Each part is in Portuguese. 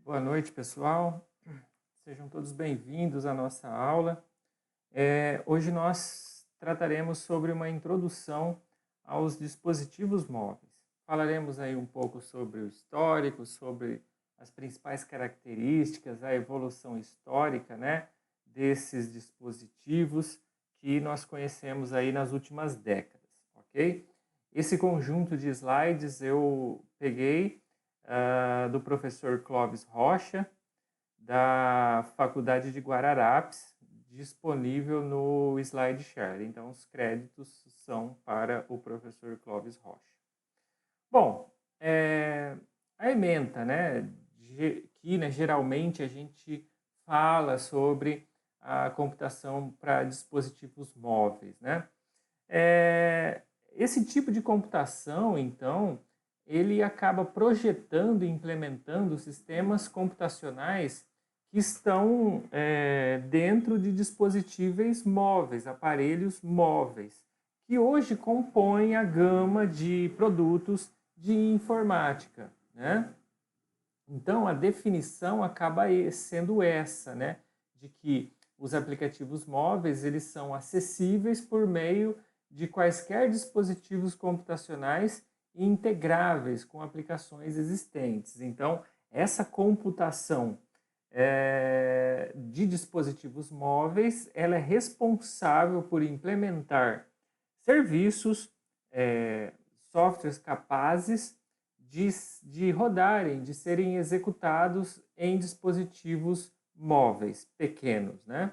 Boa noite, pessoal. Sejam todos bem-vindos à nossa aula. Hoje nós trataremos sobre uma introdução aos dispositivos móveis. Falaremos aí um pouco sobre o histórico, sobre as principais características, a evolução histórica, né, desses dispositivos que nós conhecemos aí nas últimas décadas, ok? Esse conjunto de slides eu peguei do professor Clóvis Rocha, da Faculdade de Guararapes, disponível no SlideShare. Então, os créditos são para o professor Clóvis Rocha. Bom, a ementa, né, que geralmente a gente fala sobre a computação para dispositivos móveis, né? Esse tipo de computação, então, ele acaba projetando e implementando sistemas computacionais que estão dentro de dispositivos móveis, aparelhos móveis, que hoje compõem a gama de produtos de informática, né? Então, a definição acaba sendo essa, né? De que os aplicativos móveis eles são acessíveis por meio de quaisquer dispositivos computacionais integráveis com aplicações existentes. Então, essa computação de dispositivos móveis, ela é responsável por implementar serviços, softwares capazes de rodarem, de serem executados em dispositivos móveis pequenos, né?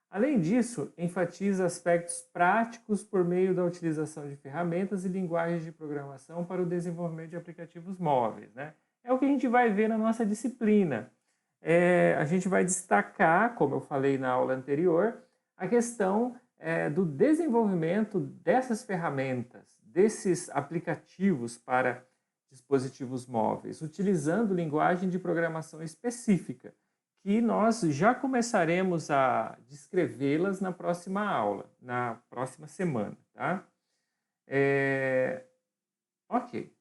Além disso, enfatiza aspectos práticos por meio da utilização de ferramentas e linguagens de programação para o desenvolvimento de aplicativos móveis, né? É o que a gente vai ver na nossa disciplina. A gente vai destacar, como eu falei na aula anterior, a questão do desenvolvimento dessas ferramentas, desses aplicativos para dispositivos móveis, utilizando linguagem de programação específica, que nós já começaremos a descrevê-las na próxima aula, na próxima semana, tá? Ok.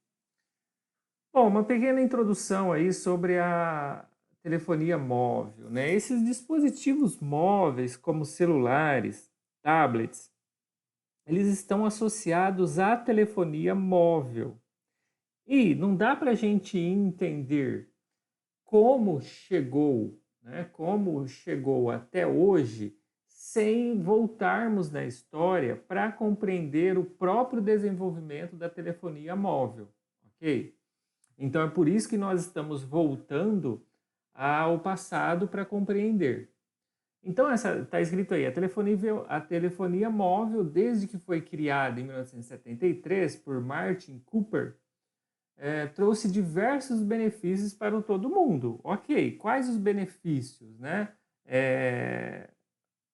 Bom, uma pequena introdução aí sobre a telefonia móvel, né? Esses dispositivos móveis, como celulares, tablets, eles estão associados à telefonia móvel. E não dá para a gente entender como chegou, né, como chegou até hoje, sem voltarmos na história para compreender o próprio desenvolvimento da telefonia móvel, ok? Então é por isso que nós estamos voltando ao passado para compreender. Então está escrito aí, a telefonia móvel, desde que foi criada em 1973 por Martin Cooper, trouxe diversos benefícios para todo mundo. Ok, quais os benefícios, né?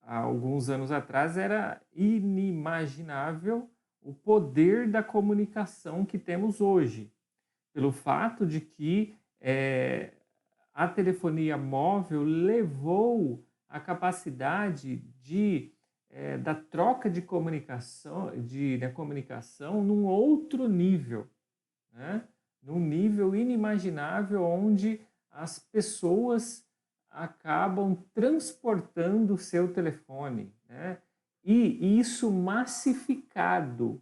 Há alguns anos atrás era inimaginável o poder da comunicação que temos hoje, pelo fato de que a telefonia móvel levou a capacidade da troca de comunicação, da comunicação num outro nível, né? Num nível inimaginável, onde as pessoas acabam transportando o seu telefone, né? E isso massificado,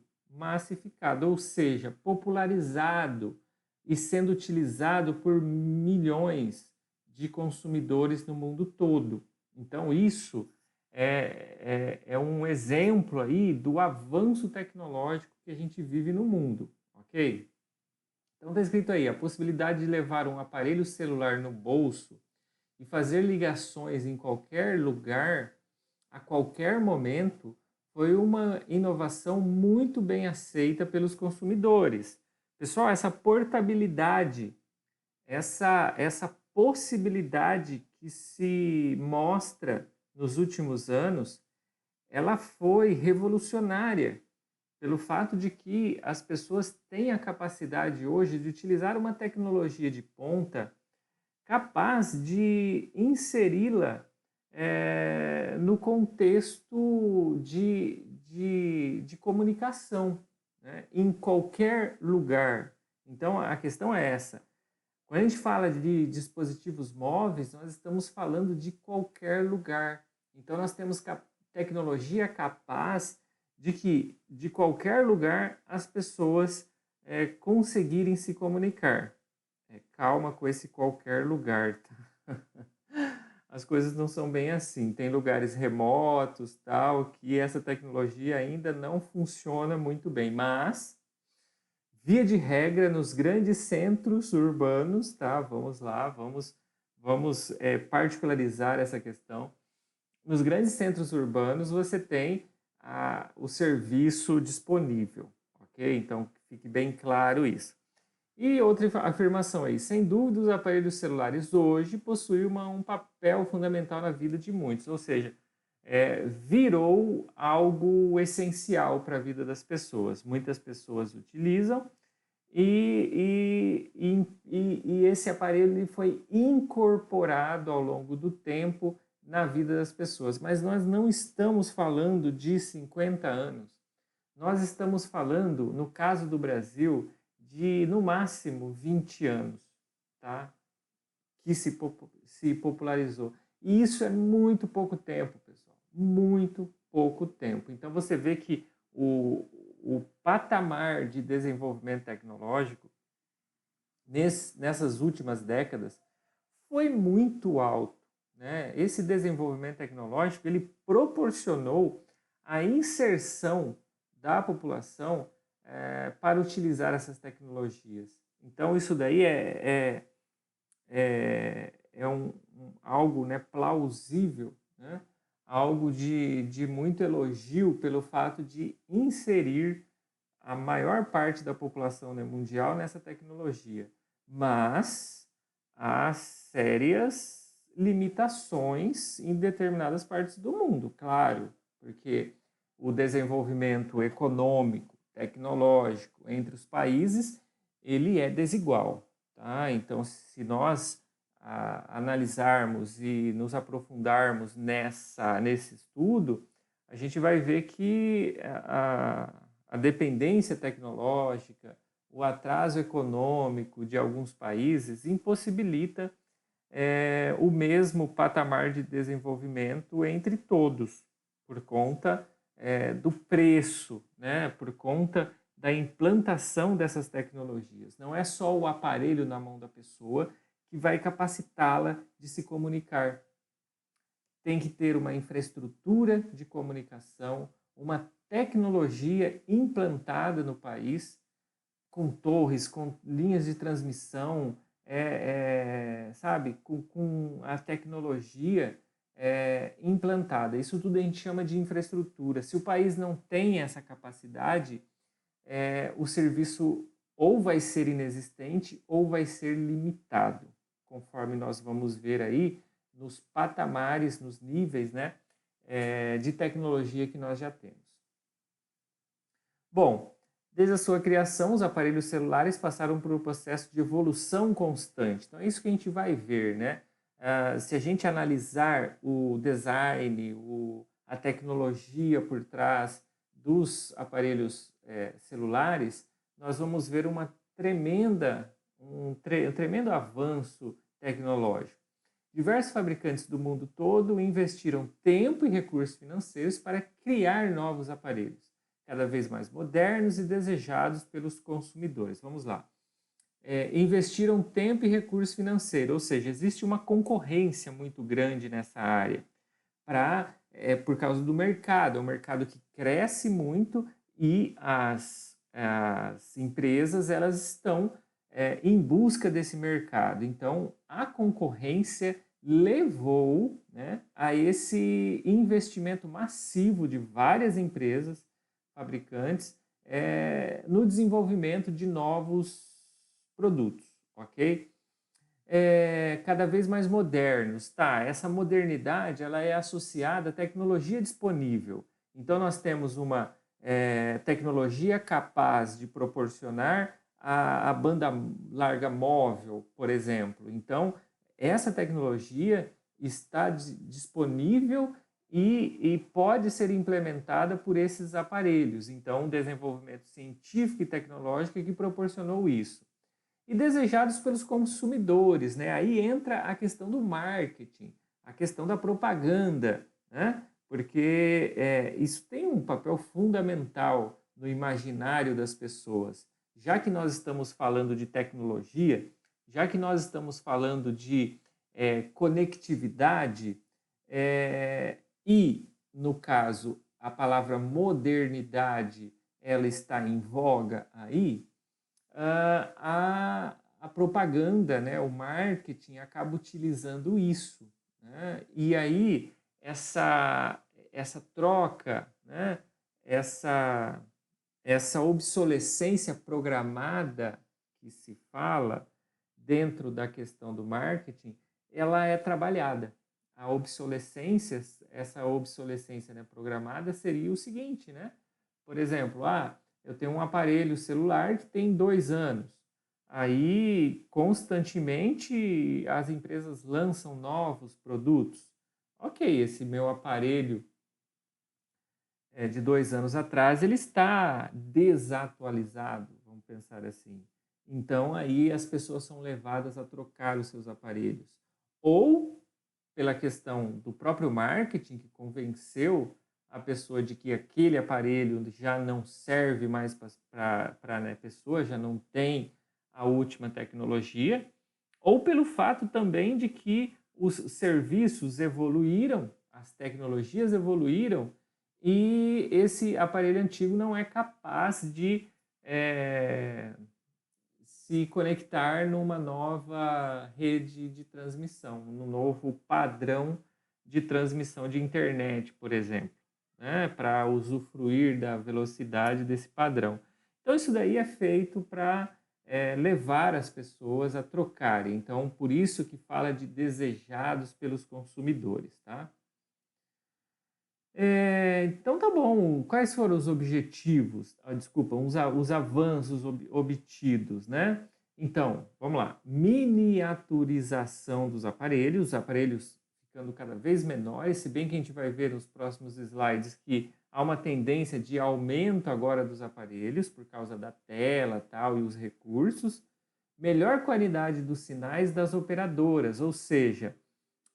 ou seja, popularizado e sendo utilizado por milhões de consumidores no mundo todo. Então, isso é um exemplo aí do avanço tecnológico que a gente vive no mundo, ok? Então está escrito aí, a possibilidade de levar um aparelho celular no bolso e fazer ligações em qualquer lugar, a qualquer momento, foi uma inovação muito bem aceita pelos consumidores. Pessoal, essa portabilidade, essa possibilidade que se mostra nos últimos anos, ela foi revolucionária pelo fato de que as pessoas têm a capacidade hoje de utilizar uma tecnologia de ponta capaz de inseri-la no contexto de comunicação, né, em qualquer lugar. Então, a questão é essa. Quando a gente fala de dispositivos móveis, nós estamos falando de qualquer lugar. Então, nós temos tecnologia capaz de que, de qualquer lugar, as pessoas conseguirem se comunicar. Calma com esse qualquer lugar, tá? As coisas não são bem assim. Tem lugares remotos, tal, que essa tecnologia ainda não funciona muito bem, mas via de regra nos grandes centros urbanos, tá? Vamos lá, vamos particularizar essa questão. Nos grandes centros urbanos você tem o serviço disponível, ok? Então fique bem claro isso. E outra afirmação aí, sem dúvida os aparelhos celulares hoje possuem um papel fundamental na vida de muitos, ou seja, virou algo essencial para a vida das pessoas. Muitas pessoas utilizam e esse aparelho ele foi incorporado ao longo do tempo na vida das pessoas. Mas nós não estamos falando de 50 anos, nós estamos falando, no caso do Brasil, de, no máximo, 20 anos, tá? Que se popularizou. E isso é muito pouco tempo, pessoal. Muito pouco tempo. Então, você vê que o patamar de desenvolvimento tecnológico nessas últimas décadas foi muito alto, né? Esse desenvolvimento tecnológico ele proporcionou a inserção da população para utilizar essas tecnologias. Então, isso daí algo, né, plausível, né? Algo de muito elogio pelo fato de inserir a maior parte da população, né, mundial nessa tecnologia. Mas há sérias limitações em determinadas partes do mundo, claro, porque o desenvolvimento econômico, tecnológico entre os países, ele é desigual, tá? Então, se nós analisarmos e nos aprofundarmos nesse estudo, a gente vai ver que a dependência tecnológica, o atraso econômico de alguns países impossibilita o mesmo patamar de desenvolvimento entre todos, por conta do preço, né? Por conta da implantação dessas tecnologias. Não é só o aparelho na mão da pessoa que vai capacitá-la de se comunicar. Tem que ter uma infraestrutura de comunicação, uma tecnologia implantada no país, com torres, com linhas de transmissão, sabe, com a tecnologia implantada. Isso tudo a gente chama de infraestrutura. Se o país não tem essa capacidade, o serviço ou vai ser inexistente ou vai ser limitado, conforme nós vamos ver aí nos patamares, nos níveis, né, de tecnologia que nós já temos. Bom, desde a sua criação, os aparelhos celulares passaram por um processo de evolução constante. Então, é isso que a gente vai ver, né? Se a gente analisar o design, a tecnologia por trás dos aparelhos celulares, nós vamos ver um tremendo avanço tecnológico. Diversos fabricantes do mundo todo investiram tempo e recursos financeiros para criar novos aparelhos, cada vez mais modernos e desejados pelos consumidores. Vamos lá. Investiram tempo e recurso financeiro, ou seja, existe uma concorrência muito grande nessa área por causa do mercado. É um mercado que cresce muito e as empresas elas estão em busca desse mercado. Então, a concorrência levou, né, a esse investimento massivo de várias empresas fabricantes no desenvolvimento de novos produtos, ok? Cada vez mais modernos, tá? Essa modernidade ela é associada à tecnologia disponível. Então, nós temos uma tecnologia capaz de proporcionar a banda larga móvel, por exemplo. Então, essa tecnologia está disponível e pode ser implementada por esses aparelhos. Então, o desenvolvimento científico e tecnológico que proporcionou isso. e desejados pelos consumidores, né? Aí entra a questão do marketing, a questão da propaganda, né? Porque isso tem um papel fundamental no imaginário das pessoas. Já que nós estamos falando de tecnologia, já que nós estamos falando de conectividade, e, no caso, a palavra modernidade, ela está em voga aí, a propaganda, né, o marketing acaba utilizando isso, né? E aí essa troca, né, essa obsolescência programada que se fala dentro da questão do marketing, ela é trabalhada. A obsolescência, essa obsolescência, né, programada seria o seguinte, né? Por exemplo, eu tenho um aparelho celular que tem 2 anos. Aí, constantemente, as empresas lançam novos produtos. Ok, esse meu aparelho de 2 anos atrás, ele está desatualizado, vamos pensar assim. Então, aí as pessoas são levadas a trocar os seus aparelhos. Ou pela questão do próprio marketing, que convenceu a pessoa de que aquele aparelho já não serve mais para a pessoa, já não tem a última tecnologia, ou pelo fato também de que os serviços evoluíram, as tecnologias evoluíram, e esse aparelho antigo não é capaz de se conectar numa nova rede de transmissão, num novo padrão de transmissão de internet, por exemplo, né, para usufruir da velocidade desse padrão. Então, isso daí é feito para levar as pessoas a trocarem. Então, por isso que fala de desejados pelos consumidores, tá? Então tá bom. Quais foram os objetivos? Desculpa, os avanços obtidos, né? Então, vamos lá. Miniaturização dos aparelhos, os aparelhos ficando cada vez menores, se bem que a gente vai ver nos próximos slides que há uma tendência de aumento agora dos aparelhos por causa da tela, tal, e os recursos. Melhor qualidade dos sinais das operadoras, ou seja,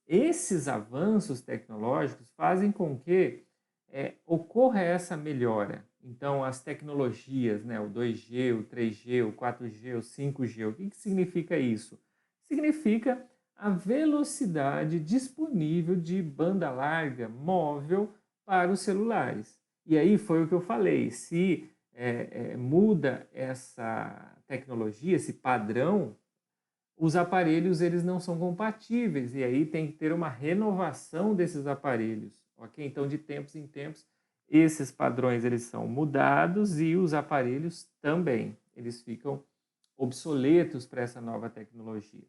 esses avanços tecnológicos fazem com que ocorra essa melhora. Então, as tecnologias, né, o 2G, o 3G, o 4G, o 5G, o que significa isso? Significa a velocidade disponível de banda larga móvel para os celulares. E aí foi o que eu falei, se muda essa tecnologia, esse padrão, os aparelhos eles não são compatíveis e aí tem que ter uma renovação desses aparelhos, ok? Então, de tempos em tempos, esses padrões eles são mudados e os aparelhos também, eles ficam obsoletos para essa nova tecnologia.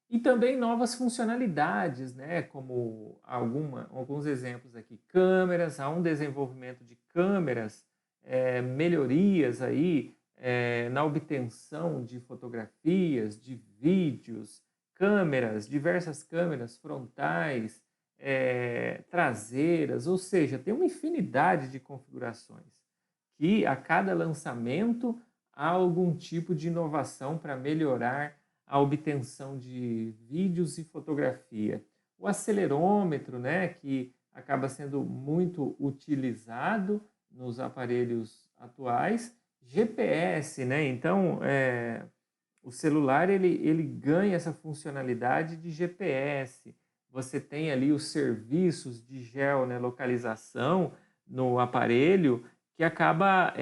E também novas funcionalidades, né? Como alguns exemplos aqui, câmeras, há um desenvolvimento de câmeras, melhorias aí, na obtenção de fotografias, de vídeos, câmeras, diversas câmeras frontais, traseiras, ou seja, tem uma infinidade de configurações que a cada lançamento há algum tipo de inovação para melhorar a obtenção de vídeos e fotografia. O acelerômetro, né, que acaba sendo muito utilizado nos aparelhos atuais, GPS, né? Então, o celular ele ganha essa funcionalidade de GPS. Você tem ali os serviços de geolocalização no aparelho que acaba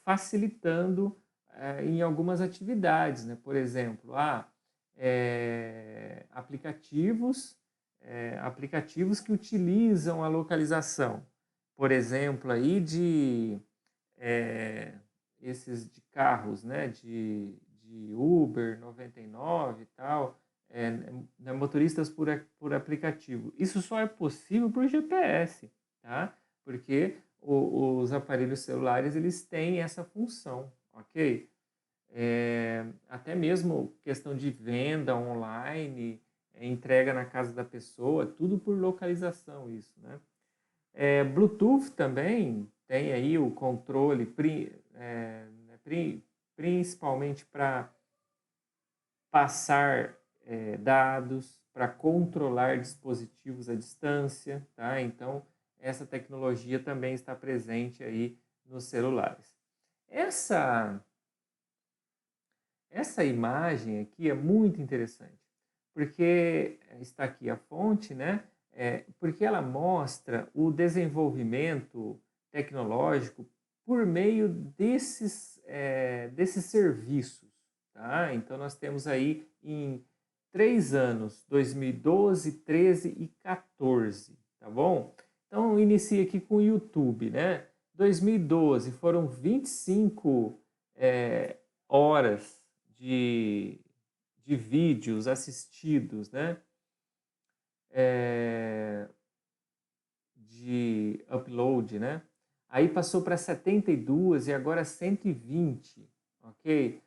facilitando em algumas atividades, né? Por exemplo, aplicativos que utilizam a localização. Por exemplo, aí esses de carros, né, de Uber 99 e tal, motoristas por aplicativo. Isso só é possível por GPS, tá? Porque os aparelhos celulares eles têm essa função, ok? Até mesmo questão de venda online, entrega na casa da pessoa, tudo por localização isso, né? Bluetooth também tem aí o controle, principalmente para passar dados, para controlar dispositivos à distância, tá? Então, essa tecnologia também está presente aí nos celulares. Essa imagem aqui é muito interessante, porque está aqui a fonte, né? Porque ela mostra o desenvolvimento tecnológico por meio desses serviços, tá? Então, nós temos aí em 3 anos, 2012, 13 e 14, tá bom? Então, inicia aqui com o YouTube, né? 2012 foram 25 horas de vídeos assistidos, né? De upload, né? Aí passou para 72 e agora 120, ok?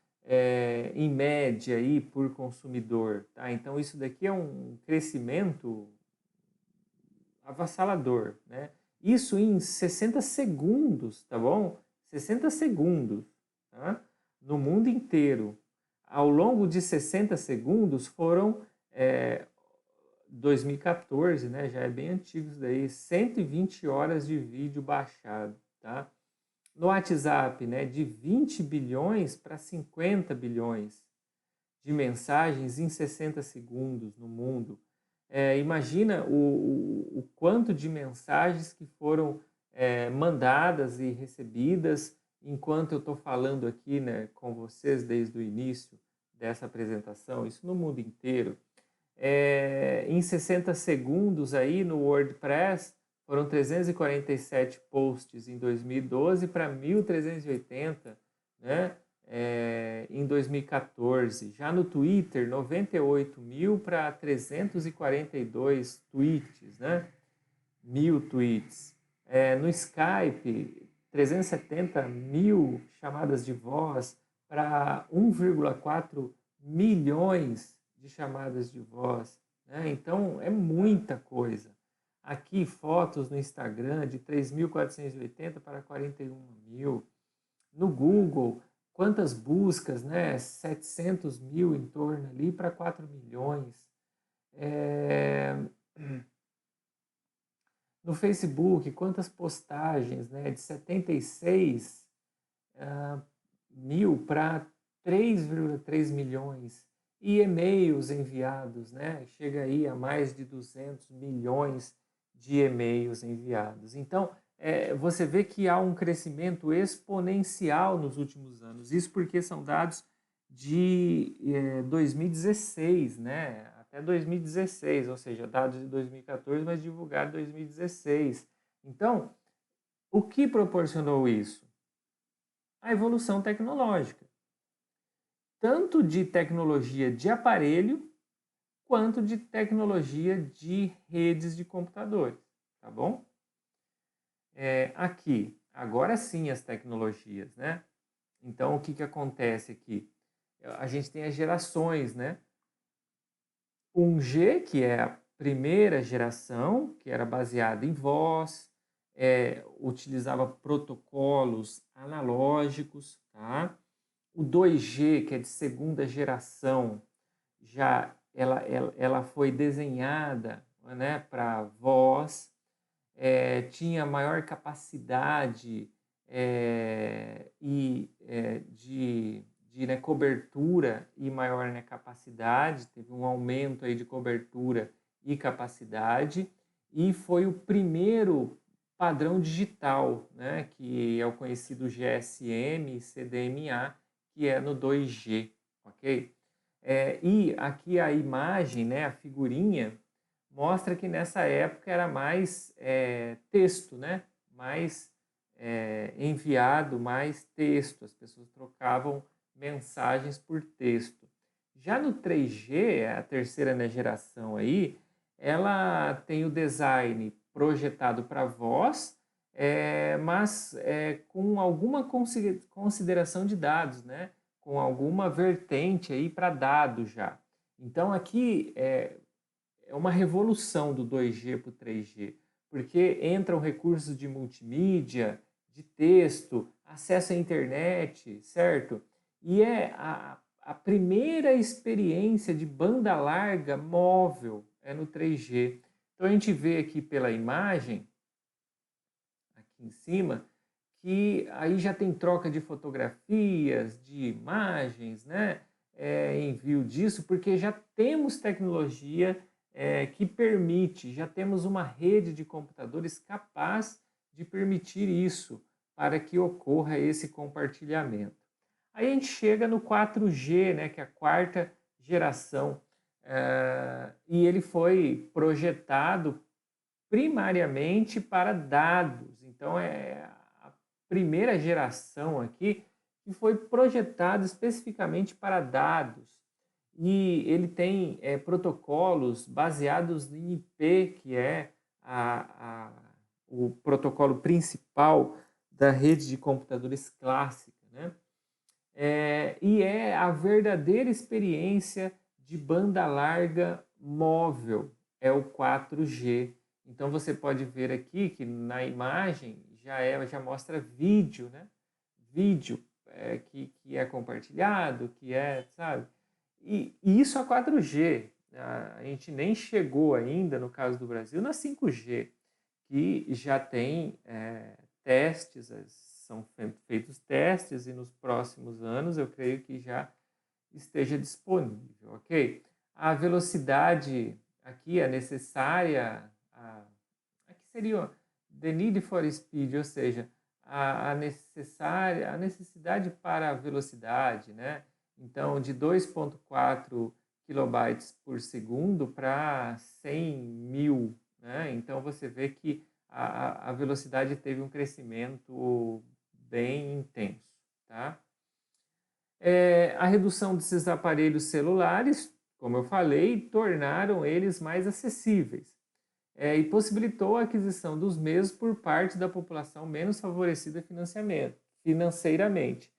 Em média aí por consumidor, tá? Então isso daqui é um crescimento avassalador, né? Isso em 60 segundos, tá bom? 60 segundos, tá? No mundo inteiro. Ao longo de 60 segundos foram 2014, né? Já é bem antigo isso daí, 120 horas de vídeo baixado, tá? No WhatsApp, né, de 20 bilhões para 50 bilhões de mensagens em 60 segundos no mundo. Imagina o quanto de mensagens que foram mandadas e recebidas enquanto eu estou falando aqui, né, com vocês desde o início dessa apresentação, isso no mundo inteiro. Em 60 segundos aí no WordPress, foram 347 posts em 2012 para 1.380, né? Em 2014. Já no Twitter, 98 mil para 342 tweets, né? 1.000 tweets. No Skype, 370 mil chamadas de voz para 1,4 milhões de chamadas de voz, né? Então, é muita coisa. Aqui, fotos no Instagram de 3.480 para 41 mil. No Google, quantas buscas, né? 700 mil em torno ali para 4 milhões. No Facebook, quantas postagens, né? De 76 mil para 3,3 milhões. E e-mails enviados, né? Chega aí a mais de 200 milhões de e-mails enviados. Então, você vê que há um crescimento exponencial nos últimos anos. Isso porque são dados de 2016, né? Até 2016, ou seja, dados de 2014, mas divulgados em 2016. Então, o que proporcionou isso? A evolução tecnológica. Tanto de tecnologia de aparelho, quanto de tecnologia de redes de computadores, tá bom? Aqui, agora sim as tecnologias, né? Então, o que acontece aqui? A gente tem as gerações, né? 1G, que é a primeira geração, que era baseada em voz, utilizava protocolos analógicos, tá? O 2G, que é de segunda geração, já ela foi desenhada, né, para voz, tinha maior capacidade de cobertura e maior capacidade, teve um aumento aí de cobertura e capacidade, e foi o primeiro padrão digital, né, que é o conhecido GSM e CDMA, que é no 2G, ok? E aqui a imagem, né, a figurinha, mostra que nessa época era mais texto, né? Mais enviado, mais texto. As pessoas trocavam mensagens por texto. Já no 3G, a terceira geração aí, ela tem o design projetado para voz, mas com alguma consideração de dados, né? Com alguma vertente aí para dados já. Então aqui é uma revolução do 2G para o 3G, porque entram recursos de multimídia, de texto, acesso à internet, certo? E a primeira experiência de banda larga móvel é no 3G. Então a gente vê aqui pela imagem, aqui em cima, que aí já tem troca de fotografias, de imagens, né? Envio disso, porque já temos tecnologia que permite, já temos uma rede de computadores capaz de permitir isso, para que ocorra esse compartilhamento. Aí a gente chega no 4G, né, que é a quarta geração, e ele foi projetado primariamente para dados. Então, é a primeira geração aqui que foi projetada especificamente para dados. E ele tem protocolos baseados em IP, que é o protocolo principal da rede de computadores clássica, né? E é a verdadeira experiência de banda larga móvel, é o 4G. Então você pode ver aqui que na imagem já mostra vídeo, né? Vídeo que é compartilhado, que sabe? E isso a 4G. A gente nem chegou ainda, no caso do Brasil, na 5G, que já tem testes, são feitos testes e nos próximos anos eu creio que já esteja disponível, ok? A velocidade aqui é necessária, aqui seria the need for speed, ou seja, a necessidade para a velocidade, né? Então, de 2,4 kilobytes por segundo para 100 mil, né? Então, você vê que a velocidade teve um crescimento bem intenso, tá? A redução desses aparelhos celulares, como eu falei, tornaram eles mais acessíveis e possibilitou a aquisição dos mesmos por parte da população menos favorecida financeiramente.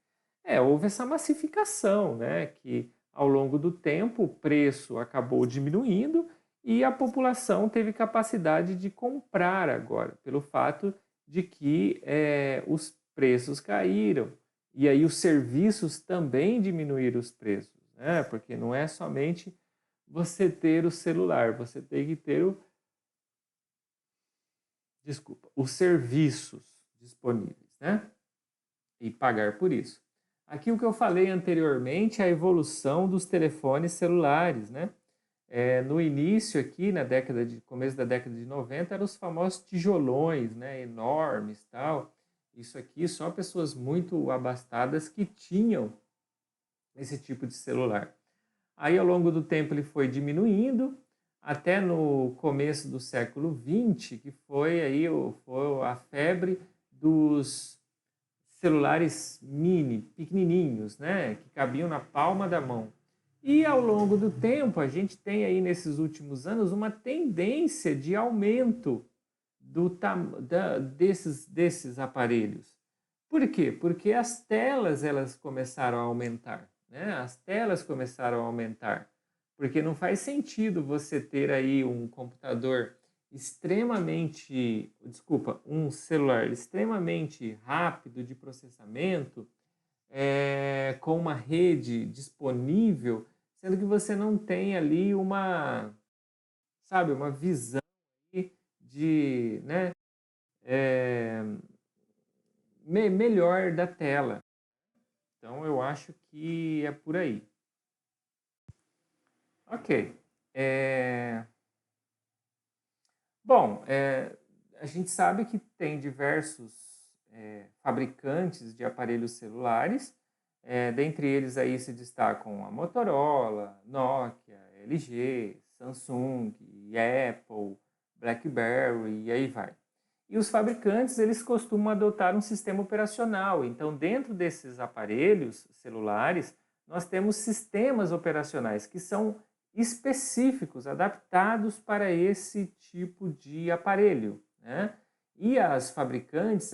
Houve essa massificação, né, que ao longo do tempo o preço acabou diminuindo e a população teve capacidade de comprar agora, pelo fato de que os preços caíram. E aí os serviços também diminuíram os preços, né? Porque não é somente você ter o celular, você tem que ter os serviços disponíveis, né? E pagar por isso. Aqui o que eu falei anteriormente é a evolução dos telefones celulares, né? No início aqui, começo da década de 90, eram os famosos tijolões, né? Enormes, tal. Isso aqui só pessoas muito abastadas que tinham esse tipo de celular. Aí ao longo do tempo ele foi diminuindo, até no começo do século XX, que foi a febre dos celulares mini, pequenininhos, né, que cabiam na palma da mão. E ao longo do tempo, a gente tem aí nesses últimos anos uma tendência de aumento desses aparelhos. Por quê? Porque as telas elas começaram a aumentar, né? As telas começaram a aumentar, porque não faz sentido você ter aí um um celular extremamente rápido de processamento, com uma rede disponível, sendo que você não tem ali uma visão de, né, melhor da tela. Então eu acho que é por aí. Ok. Bom, a gente sabe que tem diversos fabricantes de aparelhos celulares, dentre eles aí se destacam a Motorola, Nokia, LG, Samsung, Apple, BlackBerry e aí vai. E os fabricantes eles costumam adotar um sistema operacional. Então, dentro desses aparelhos celulares, nós temos sistemas operacionais que são específicos, adaptados para esse tipo de aparelho, né? E as fabricantes,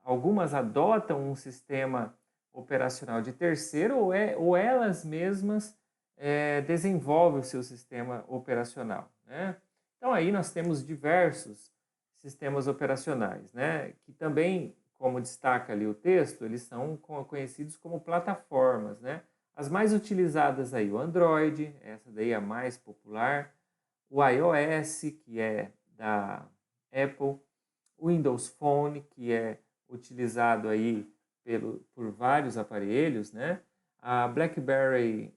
algumas adotam um sistema operacional de terceiro ou elas mesmas desenvolvem o seu sistema operacional, né? Então aí nós temos diversos sistemas operacionais, né? Que também, como destaca ali o texto, eles são conhecidos como plataformas, né? As mais utilizadas aí, o Android, essa daí é a mais popular, o iOS, que é da Apple, o Windows Phone, que é utilizado aí por vários aparelhos, né? A BlackBerry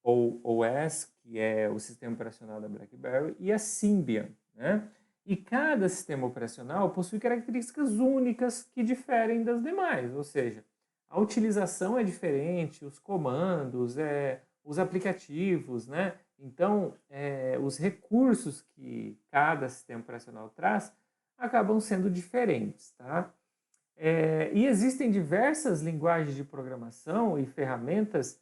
OS, que é o sistema operacional da BlackBerry, e a Symbian, né? E cada sistema operacional possui características únicas que diferem das demais, ou seja, a utilização é diferente, os comandos, os aplicativos, né? Então, os recursos que cada sistema operacional traz acabam sendo diferentes, tá? E existem diversas linguagens de programação e ferramentas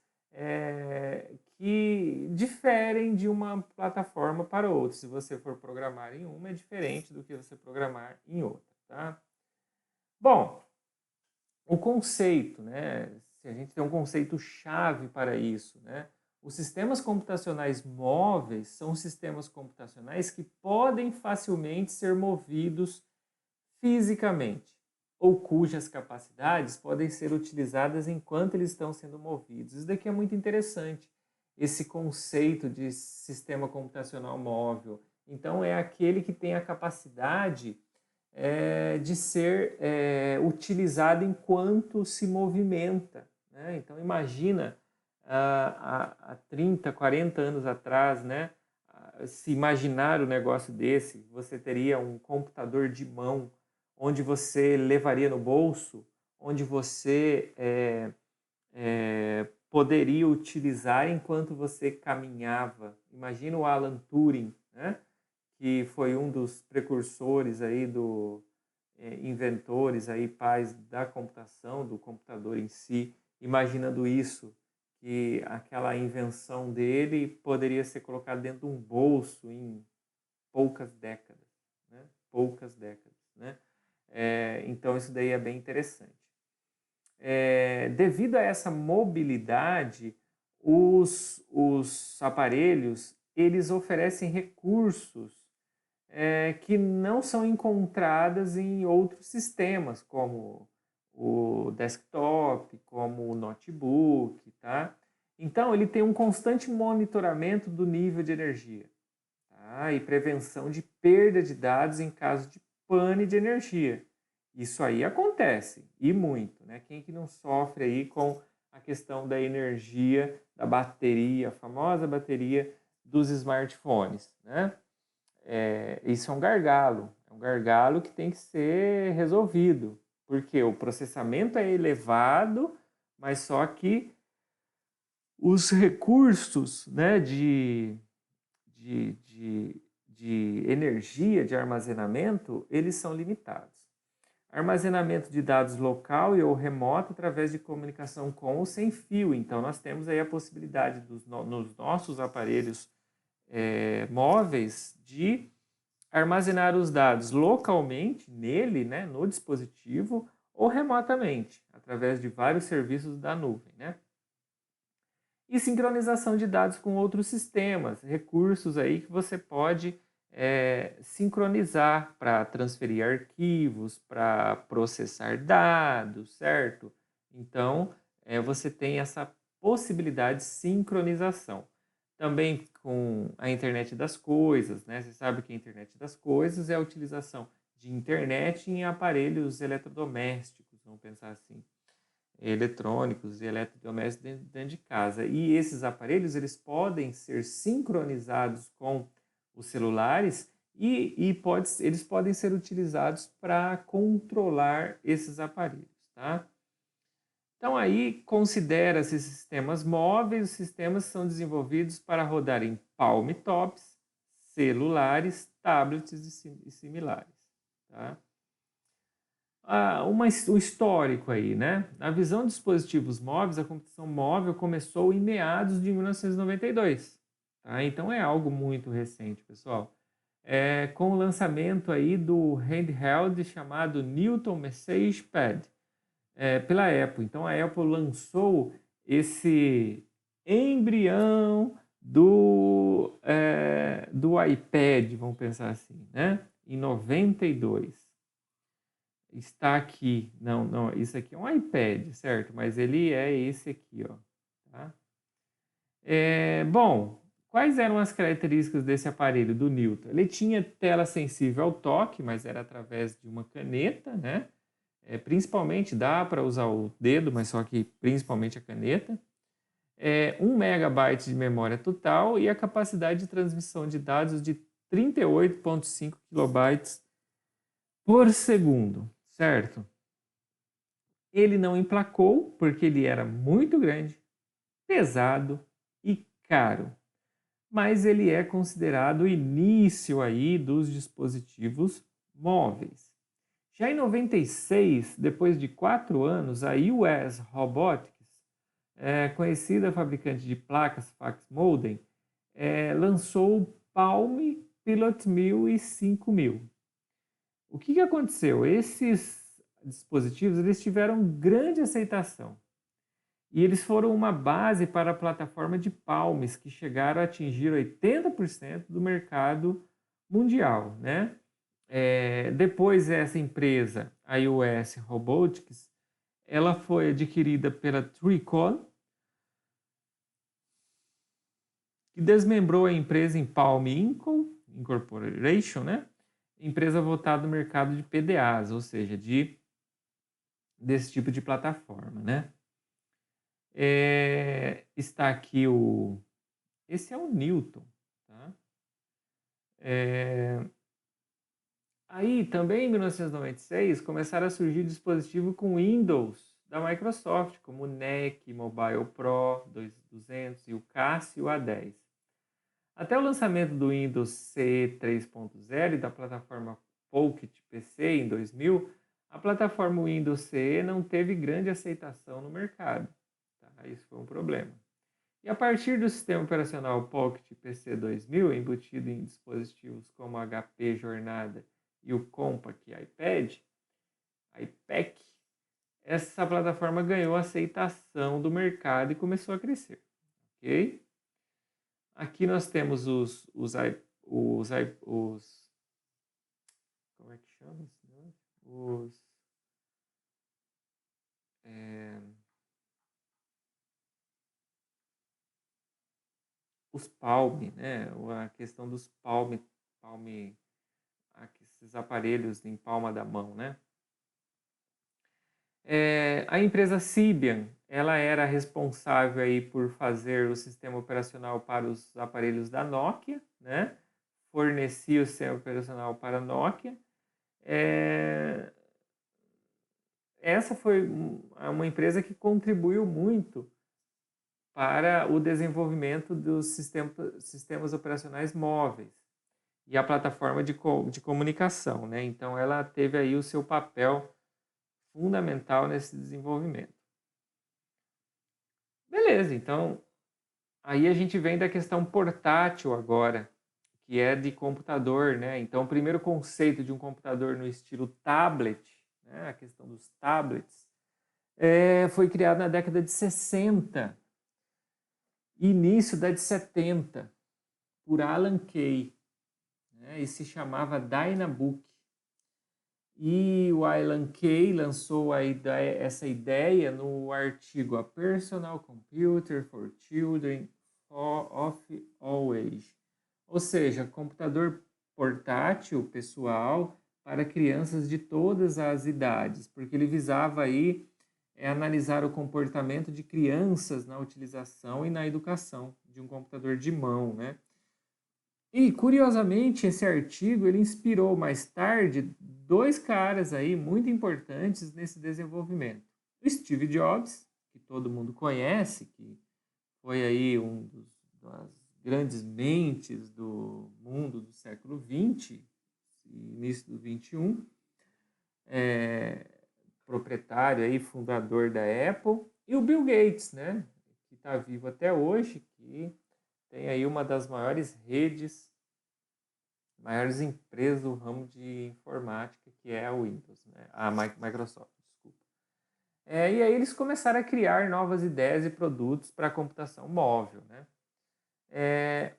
que diferem de uma plataforma para outra. Se você for programar em uma, é diferente do que você programar em outra, tá? Bom, o conceito, né? Se a gente tem um conceito chave para isso, né? Os sistemas computacionais móveis são sistemas computacionais que podem facilmente ser movidos fisicamente, ou cujas capacidades podem ser utilizadas enquanto eles estão sendo movidos. Isso daqui é muito interessante, esse conceito de sistema computacional móvel. Então, é aquele que tem a capacidade de ser utilizado enquanto se movimenta, né? Então, imagina há 30, 40 anos atrás, né? Se imaginar um negócio desse, você teria um computador de mão onde você levaria no bolso, onde você poderia utilizar enquanto você caminhava. Imagina o Alan Turing, né? Que foi um dos precursores aí inventores aí, pais da computação, do computador em si, imaginando isso, que aquela invenção dele poderia ser colocada dentro de um bolso em poucas décadas, né? Poucas décadas, né? Então isso daí é bem interessante. Devido a essa mobilidade, os aparelhos eles oferecem recursos que não são encontradas em outros sistemas, como o desktop, como o notebook, tá? Então, ele tem um constante monitoramento do nível de energia, tá? E prevenção de perda de dados em caso de pane de energia. Isso aí acontece, e muito, né? Quem que não sofre aí com a questão da energia, da bateria, a famosa bateria dos smartphones, né? Isso é um gargalo que tem que ser resolvido, porque o processamento é elevado, mas só que os recursos, né, de energia, de armazenamento, eles são limitados. Armazenamento de dados local e ou remoto através de comunicação com ou sem fio. Então, nós temos aí a possibilidade nos nossos aparelhos móveis de armazenar os dados localmente nele, né, no dispositivo, ou remotamente, através de vários serviços da nuvem, né? E sincronização de dados com outros sistemas, recursos aí que você pode sincronizar para transferir arquivos, para processar dados, certo? Então, você tem essa possibilidade de sincronização. Também com a internet das coisas, né? Você sabe que a internet das coisas é a utilização de internet em aparelhos eletrodomésticos, vamos pensar assim, eletrônicos e eletrodomésticos dentro de casa. E esses aparelhos, eles podem ser sincronizados com os celulares e eles podem ser utilizados para controlar esses aparelhos, tá? Então aí considera-se sistemas móveis, os sistemas são desenvolvidos para rodar em palmtops, celulares, tablets e similares, tá? O histórico aí, né? Na visão de dispositivos móveis, a computação móvel começou em meados de 1992. Tá? Então é algo muito recente, pessoal. Com o lançamento aí do handheld chamado Newton Message Pad pela Apple. Então a Apple lançou esse embrião do iPad, vamos pensar assim, né? Em 92. Está aqui, não, isso aqui é um iPad, certo? Mas ele é esse aqui, ó. Tá? Bom, quais eram as características desse aparelho do Newton? Ele tinha tela sensível ao toque, mas era através de uma caneta, né? Principalmente dá para usar o dedo, mas só que principalmente a caneta. 1 megabyte de memória total e a capacidade de transmissão de dados de 38,5 kilobytes por segundo, certo? Ele não emplacou porque ele era muito grande, pesado e caro, mas ele é considerado o início aí dos dispositivos móveis. Já em 96, depois de 4 anos, a US Robotics, conhecida fabricante de placas fax modem, lançou o Palm Pilot 1000 e 5000. O que aconteceu? Esses dispositivos eles tiveram grande aceitação e eles foram uma base para a plataforma de Palms, que chegaram a atingir 80% do mercado mundial, né? Depois essa empresa, a US Robotics, ela foi adquirida pela Tricol, que desmembrou a empresa em Palm Incorporation, né? Empresa voltada no mercado de PDAs, ou seja, desse tipo de plataforma, né? Está aqui esse é o Newton, tá? Aí também em 1996 começaram a surgir dispositivos com Windows da Microsoft, como o NEC, Mobile Pro 200 e o Casio A10. Até o lançamento do Windows CE 3.0 e da plataforma Pocket PC em 2000, a plataforma Windows CE não teve grande aceitação no mercado. Tá? Isso foi um problema. E a partir do sistema operacional Pocket PC 2000, embutido em dispositivos como o HP Jornada e o Compaq iPad, essa plataforma ganhou aceitação do mercado e começou a crescer. Ok? Aqui nós temos os como é que chama? Os Palm, né? A questão dos Palm, esses aparelhos em palma da mão, né? A empresa Symbian, ela era responsável aí por fazer o sistema operacional para os aparelhos da Nokia, né? Fornecia o sistema operacional para a Nokia. Essa foi uma empresa que contribuiu muito para o desenvolvimento dos sistemas operacionais móveis e a plataforma de comunicação, né? Então, ela teve aí o seu papel fundamental nesse desenvolvimento. Beleza, então, aí a gente vem da questão portátil agora, que é de computador, né? Então, o primeiro conceito de um computador no estilo tablet, né? A questão dos tablets, foi criado na década de 60, início da de 70, por Alan Kay, né? E se chamava Dynabook. E o Alan Kay lançou essa ideia no artigo A Personal Computer for Children of All Age, ou seja, computador portátil pessoal para crianças de todas as idades, porque ele visava aí analisar o comportamento de crianças na utilização e na educação de um computador de mão, né? E, curiosamente, esse artigo ele inspirou mais tarde 2 caras aí muito importantes nesse desenvolvimento. O Steve Jobs, que todo mundo conhece, que foi aí das grandes mentes do mundo do século XX, início do XXI, proprietário aí, fundador da Apple, e o Bill Gates, né, que está vivo até hoje, que tem aí uma das maiores maiores empresas do ramo de informática, que é a Windows, né? A Microsoft, desculpa. E aí eles começaram a criar novas ideias e produtos para a computação móvel, né?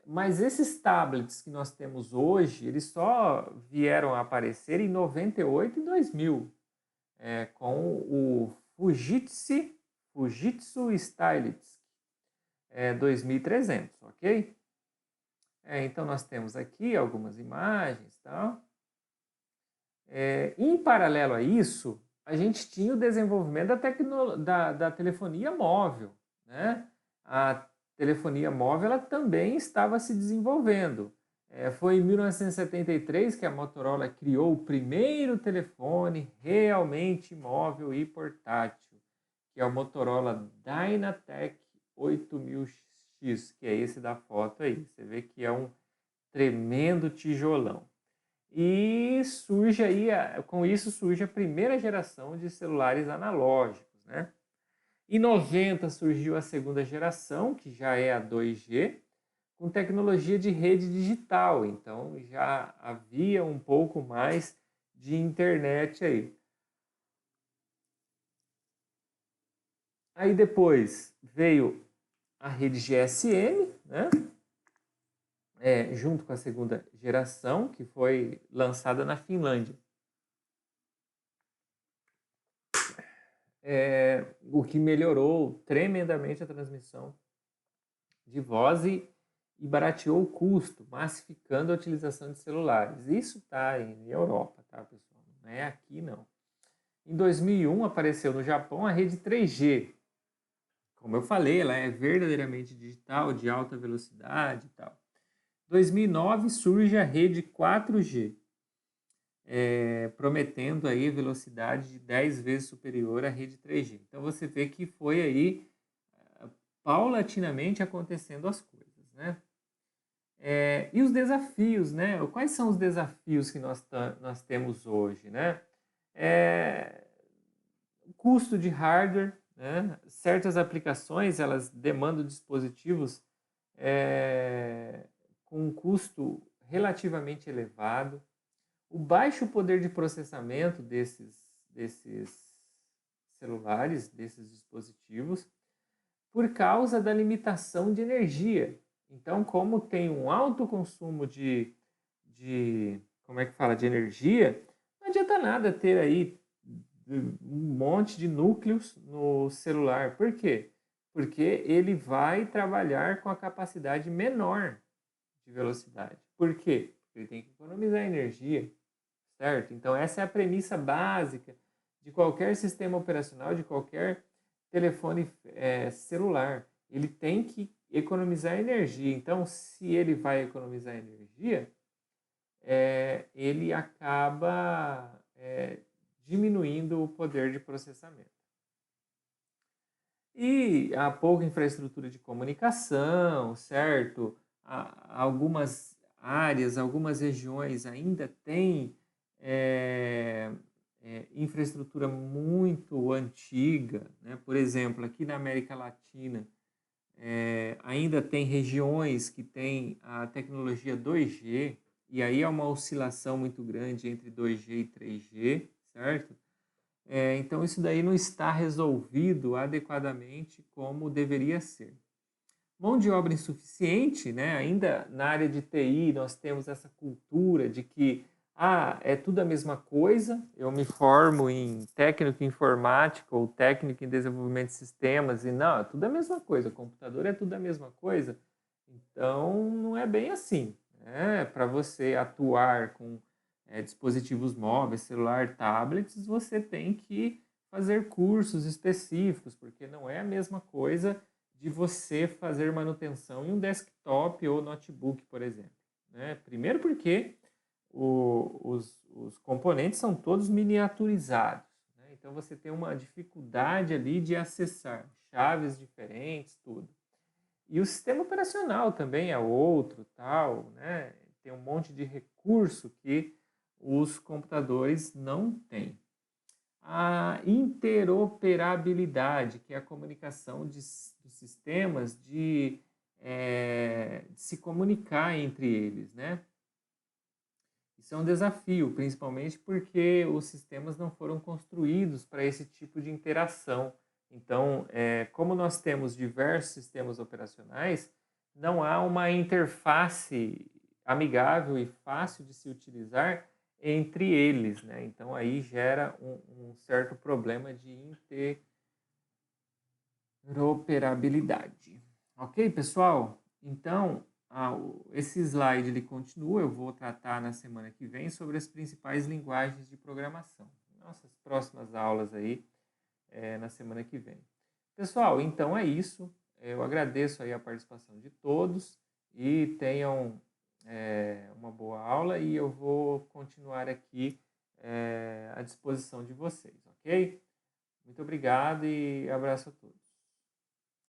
Mas esses tablets que nós temos hoje, eles só vieram a aparecer em 98 e 2000, com o Fujitsu Stylus, 2.300, ok? Então, nós temos aqui algumas imagens, tal. Em paralelo a isso, a gente tinha o desenvolvimento da telefonia móvel, né? A telefonia móvel ela também estava se desenvolvendo. Foi em 1973 que a Motorola criou o primeiro telefone realmente móvel e portátil, que é o Motorola Dynatec 8000X, que é esse da foto aí. Você vê que é um tremendo tijolão. E surge aí, com isso surge a primeira geração de celulares analógicos, né? Em 90 surgiu a segunda geração, que já é a 2G, com tecnologia de rede digital, então já havia um pouco mais de internet aí. Aí depois veio a rede GSM, né? Junto com a segunda geração, que foi lançada na Finlândia. O que melhorou tremendamente a transmissão de voz e barateou o custo, massificando a utilização de celulares. Isso está em Europa, tá, pessoal? Não é aqui, não. Em 2001 apareceu no Japão a rede 3G. Como eu falei, ela é verdadeiramente digital, de alta velocidade e tal. Em 2009 surge a rede 4G, prometendo aí velocidade de 10 vezes superior à rede 3G. Então você vê que foi aí paulatinamente acontecendo as coisas, né? E os desafios, né? Quais são os desafios que nós temos hoje, né? O custo de hardware, né? Certas aplicações elas demandam dispositivos com um custo relativamente elevado, o baixo poder de processamento desses celulares, desses dispositivos, por causa da limitação de energia. Então, como tem um alto consumo de energia, não adianta nada ter aí um monte de núcleos no celular. Por quê? Porque ele vai trabalhar com a capacidade menor de velocidade. Por quê? Porque ele tem que economizar energia, certo? Então, essa é a premissa básica de qualquer sistema operacional, de qualquer telefone celular. Ele tem que economizar energia. Então, se ele vai economizar energia, ele acaba diminuindo o poder de processamento. E a pouca infraestrutura de comunicação, certo? Algumas áreas, algumas regiões ainda têm infraestrutura muito antiga, né? Por exemplo, aqui na América Latina, ainda tem regiões que têm a tecnologia 2G, e aí é uma oscilação muito grande entre 2G e 3G, certo? Então, isso daí não está resolvido adequadamente como deveria ser. Mão de obra insuficiente, né? Ainda na área de TI nós temos essa cultura de que é tudo a mesma coisa, eu me formo em técnico em informática ou técnico em desenvolvimento de sistemas e não, é tudo a mesma coisa, o computador é tudo a mesma coisa. Então, não é bem assim, né? Para você atuar com dispositivos móveis, celular, tablets, você tem que fazer cursos específicos, porque não é a mesma coisa de você fazer manutenção em um desktop ou notebook, por exemplo, né? Primeiro porque os componentes são todos miniaturizados, né? Então você tem uma dificuldade ali de acessar chaves diferentes, tudo. E o sistema operacional também é outro, tal, né? Tem um monte de recurso que os computadores não têm. A interoperabilidade, que é a comunicação dos sistemas de se comunicar entre eles, né? Isso é um desafio, principalmente porque os sistemas não foram construídos para esse tipo de interação. Então, como nós temos diversos sistemas operacionais, não há uma interface amigável e fácil de se utilizar entre eles, né? Então, aí gera um certo problema de interoperabilidade. Ok, pessoal? Então, esse slide ele continua. Eu vou tratar na semana que vem sobre as principais linguagens de programação. Nossas próximas aulas aí na semana que vem. Pessoal, então é isso. Eu agradeço aí a participação de todos e tenham uma boa aula e eu vou continuar aqui à disposição de vocês, ok? Muito obrigado e abraço a todos.